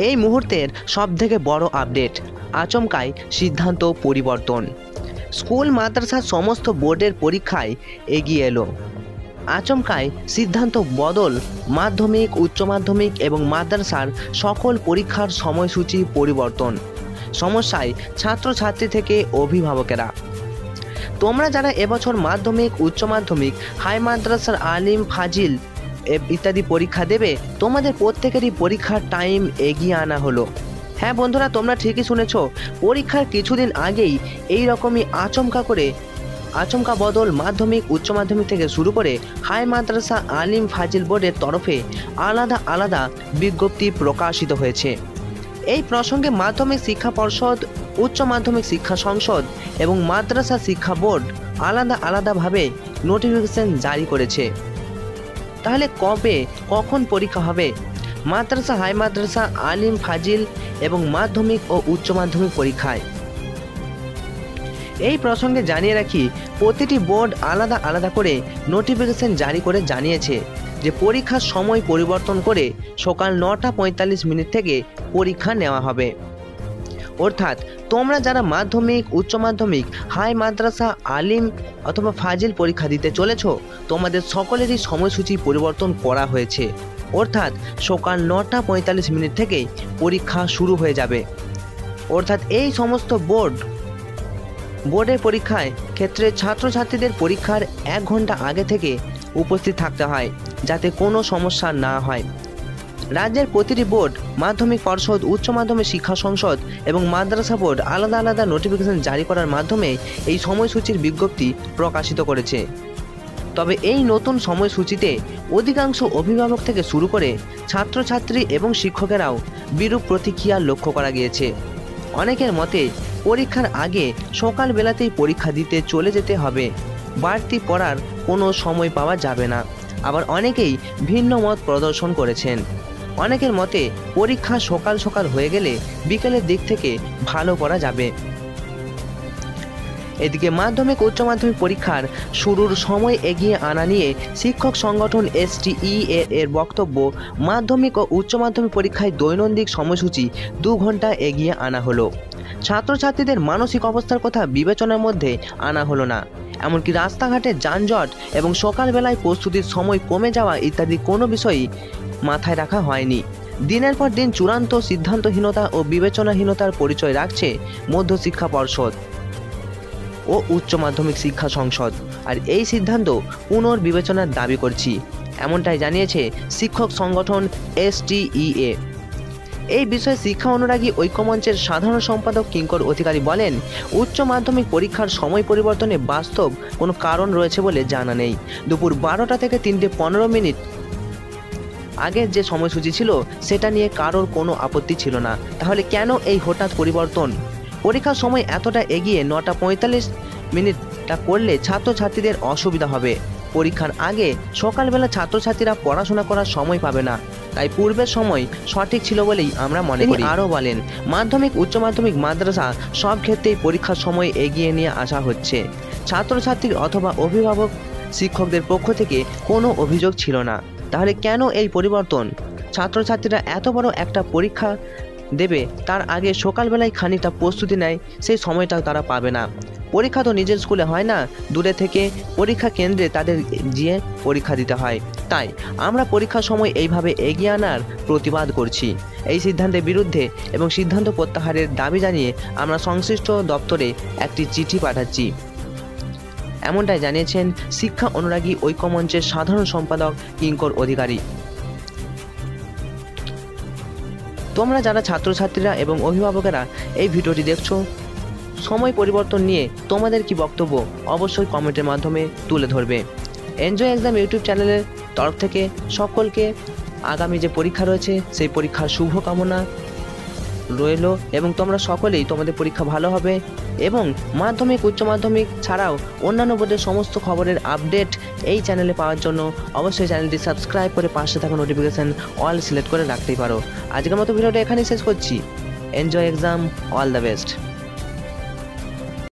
এই মুহূর্তের সবথেকে বড় আপডেট, আচমকাই সিদ্ধান্ত পরিবর্তন। স্কুল মাদ্রাসার সমস্ত বোর্ডের পরীক্ষায় এগিয়ে এলো। আচমকাই সিদ্ধান্ত বদল, মাধ্যমিক, উচ্চ মাধ্যমিক এবং মাদ্রাসার সকল পরীক্ষার সময়সূচি পরিবর্তন। সমস্যায় ছাত্রছাত্রী থেকে অভিভাবকেরা। তোমরা যারা এবছর মাধ্যমিক, উচ্চ মাধ্যমিক, হাই মাদ্রাসার আলিম, ফাজিল ইত্যাদি পরীক্ষা দেবে, তোমাদের প্রত্যেকেরই পরীক্ষার টাইম এগিয়ে আনা হলো। হ্যাঁ বন্ধুরা, তোমরা ঠিকই শুনেছ। পরীক্ষার কিছুদিন আগেই এই রকমই আচমকা বদল মাধ্যমিক, উচ্চ মাধ্যমিক থেকে শুরু করে হাই মাদ্রাসা, আলিম, ফাজিল বোর্ডের তরফে আলাদা আলাদা বিজ্ঞপ্তি প্রকাশিত হয়েছে। এই প্রসঙ্গে মাধ্যমিক শিক্ষা পর্ষদ, উচ্চ মাধ্যমিক শিক্ষা সংসদ এবং মাদ্রাসা শিক্ষা বোর্ড আলাদা আলাদাভাবে নোটিফিকেশন জারি করেছে। তাহলে কখন পরীক্ষা হবে? মাদ্রাসা, হাই মাদ্রাসা, আলিম, ফাজিল এবং মাধ্যমিক ও উচ্চ মাধ্যমিক পরীক্ষায়। এই প্রসঙ্গে জানিয়ে রাখি, প্রতিটি বোর্ড আলাদা আলাদা করে নোটিফিকেশন জারি করে জানিয়েছে যে পরীক্ষার সময় পরিবর্তন করে সকাল 9:45 থেকে পরীক্ষা নেওয়া হবে। অর্থাৎ তোমরা যারা মাধ্যমিক, উচ্চ মাধ্যমিক, হাই মাদ্রাসা, আলিম অথবা ফাজিল পরীক্ষা দিতে চলেছ, তোমাদের সকলেরই সময়সূচি পরিবর্তন করা হয়েছে। অর্থাৎ সকাল 9:45 থেকে পরীক্ষা শুরু হয়ে যাবে। অর্থাৎ এই সমস্ত বোর্ডের পরীক্ষায় ক্ষেত্রে ছাত্রছাত্রীদের পরীক্ষার 1 ঘন্টা আগে থেকে উপস্থিত থাকতে হয়, যাতে কোনো সমস্যা না হয়। রাজ্যের প্রতিটি বোর্ড, মাধ্যমিক পর্ষদ, উচ্চ মাধ্যমিক শিক্ষা সংসদ এবং মাদ্রাসা বোর্ড আলাদা আলাদা নোটিফিকেশন জারি করার মাধ্যমে এই সময়সূচির বিজ্ঞপ্তি প্রকাশিত করেছে। তবে এই নতুন সময়সূচিতে অধিকাংশ অভিভাবক থেকে শুরু করে ছাত্রছাত্রী এবং শিক্ষকেরাও বিরূপ প্রতিক্রিয়া লক্ষ্য করা গিয়েছে। অনেকের মতে পরীক্ষার আগে সকালবেলাতেই পরীক্ষা দিতে চলে যেতে হবে, বাড়তি পড়ার কোনো সময় পাওয়া যাবে না। আবার অনেকেই ভিন্ন মত প্রদর্শন করেছেন। অনেকের মতে পরীক্ষা সকাল সকাল হয়ে গেলে বিকেলের দিক থেকে ভালো করা যাবে। এদিকে মাধ্যমিক, উচ্চ মাধ্যমিক পরীক্ষার শুরুর সময় এগিয়ে আনা নিয়ে শিক্ষক সংগঠন STEA এর বক্তব্য, মাধ্যমিক ও উচ্চ মাধ্যমিক পরীক্ষায় দৈনন্দিন সময়সূচি 2 ঘন্টা এগিয়ে আনা হলো। ছাত্রছাত্রীদের মানসিক অবস্থার কথা বিবেচনার মধ্যে আনা হলো না। এমনকি রাস্তাঘাটে যানজট এবং সকালবেলায় প্রস্তুতির সময় কমে যাওয়া ইত্যাদি কোনো বিষয়ই মাথায় রাখা হয়নি। দিনের পর দিন চূড়ান্ত সিদ্ধান্তহীনতা ও বিবেচনাহীনতার পরিচয় রাখছে মধ্যশিক্ষা পর্ষদ ও উচ্চ মাধ্যমিক শিক্ষা সংসদ। আর এই সিদ্ধান্ত পুনর্বিবেচনার দাবি করছি, এমনটাই জানিয়েছে শিক্ষক সংগঠন STEA। এই বিষয়ে শিক্ষা অনুরাগী ঐক্যমঞ্চের সাধারণ সম্পাদক কিঙ্কর অধিকারী বলেন, উচ্চ মাধ্যমিক পরীক্ষার সময় পরিবর্তনে বাস্তব কোনো কারণ রয়েছে বলে জানা নেই। দুপুর 12টা থেকে 3:15 আগের যে সময়সূচি ছিল সেটা নিয়ে কারোর কোনো আপত্তি ছিল না। তাহলে কেন এই হঠাৎ পরিবর্তন? পরীক্ষার সময় এতটা এগিয়ে 9:45 করলে ছাত্রছাত্রীদের অসুবিধা হবে। পরীক্ষার আগে সকালবেলা ছাত্রছাত্রীরা পড়াশোনা করার সময় পাবে না, তাই পূর্বের সময় সঠিক ছিল বলেই আমরা মনে করি। আরও বলেন, মাধ্যমিক, উচ্চ মাধ্যমিক, মাদ্রাসা সব ক্ষেত্রেই পরীক্ষার সময় এগিয়ে নিয়ে আসা হচ্ছে। ছাত্রছাত্রীর অথবা অভিভাবক শিক্ষকদের পক্ষ থেকে কোনো অভিযোগ ছিল না। তাহলে কেন এই পরিবর্তন? ছাত্রছাত্রীরা এত বড় একটা পরীক্ষা দেবে, তার আগে সকালবেলায় খানিকটা প্রস্তুতি নেয়, সেই সময়টাও তারা পাবে না। পরীক্ষা তো নিজের স্কুলে হয় না, দূরে থেকে পরীক্ষা কেন্দ্রে তাদের গিয়ে পরীক্ষা দিতে হয়। তাই আমরা পরীক্ষার সময় এইভাবে এগিয়ে আনার প্রতিবাদ করছি। এই সিদ্ধান্তের বিরুদ্ধে এবং সিদ্ধান্ত প্রত্যাহারের দাবি জানিয়ে আমরা সংশ্লিষ্ট দপ্তরে একটি চিঠি পাঠাচ্ছি, এমনটাই জানিয়েছেন শিক্ষা অনুরাগী ঐক্যমঞ্চের সাধারণ সম্পাদক কিঙ্কর অধিকারী। তোমরা যারা ছাত্রছাত্রীরা এবং অভিভাবকেরা এই ভিডিওটি দেখছো, সময় পরিবর্তন নিয়ে তোমাদের কি বক্তব্য অবশ্যই কমেন্টের মাধ্যমে তুলে ধরবে। এনজয় এক্সাম ইউটিউব চ্যানেলের তরফ থেকে সকলকে আগামী যে পরীক্ষা রয়েছে সেই পরীক্ষার শুভকামনা রইল এবং তোমরা সকলেই তোমাদের পরীক্ষা ভালো হবে। এবং মাধ্যমিক, উচ্চ মাধ্যমিক ছাড়াও অন্যান্য বোর্ডের সমস্ত খবরের আপডেট এই চ্যানেলে পাওয়ার জন্য অবশ্যই চ্যানেলটি সাবস্ক্রাইব করে পাশে থাকা নোটিফিকেশান অল সিলেক্ট করে রাখতেই পারো। আজকের মতো ভিডিওটা এখানেই শেষ করছি। Enjoy exam, all the best.